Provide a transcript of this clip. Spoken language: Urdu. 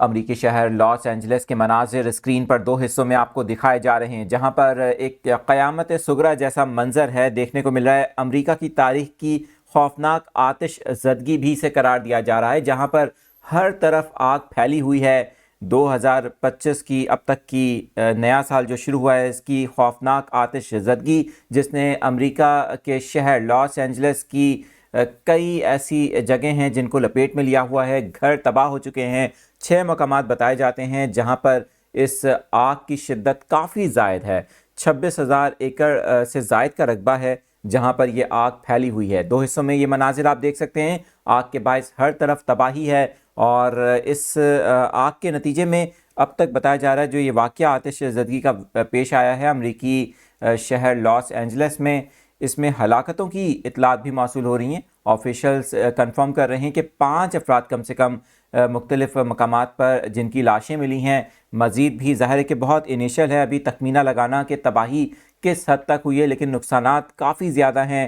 امریکی شہر لاس اینجلس کے مناظر اسکرین پر دو حصوں میں آپ کو دکھائے جا رہے ہیں، جہاں پر ایک قیامت صغریٰ جیسا منظر ہے دیکھنے کو مل رہا ہے۔ امریکہ کی تاریخ کی خوفناک آتش زدگی بھی اسے قرار دیا جا رہا ہے، جہاں پر ہر طرف آگ پھیلی ہوئی ہے۔ 2025 کی اب تک کی نیا سال جو شروع ہوا ہے، اس کی خوفناک آتش زدگی جس نے امریکہ کے شہر لاس اینجلس کی کئی ایسی جگہیں ہیں جن کو لپیٹ میں لیا ہوا ہے، گھر تباہ ہو چکے ہیں۔ 6 مقامات بتائے جاتے ہیں جہاں پر اس آگ کی شدت کافی زائد ہے۔ 26,000 ایکڑ سے زائد کا رقبہ ہے جہاں پر یہ آگ پھیلی ہوئی ہے۔ دو حصوں میں یہ مناظر آپ دیکھ سکتے ہیں۔ آگ کے باعث ہر طرف تباہی ہے، اور اس آگ کے نتیجے میں اب تک بتایا جا رہا ہے جو یہ واقعہ آتش زدگی کا پیش آیا ہے امریکی شہر لاس اینجلس میں، اس میں ہلاکتوں کی اطلاعات بھی موصول ہو رہی ہیں۔ آفیشلز کنفرم کر رہے ہیں کہ 5 افراد کم سے کم مختلف مقامات پر جن کی لاشیں ملی ہیں۔ مزید بھی ظاہر ہے کہ بہت انیشل ہے ابھی تخمینہ لگانا کہ تباہی کس حد تک ہوئی ہے، لیکن نقصانات کافی زیادہ ہیں۔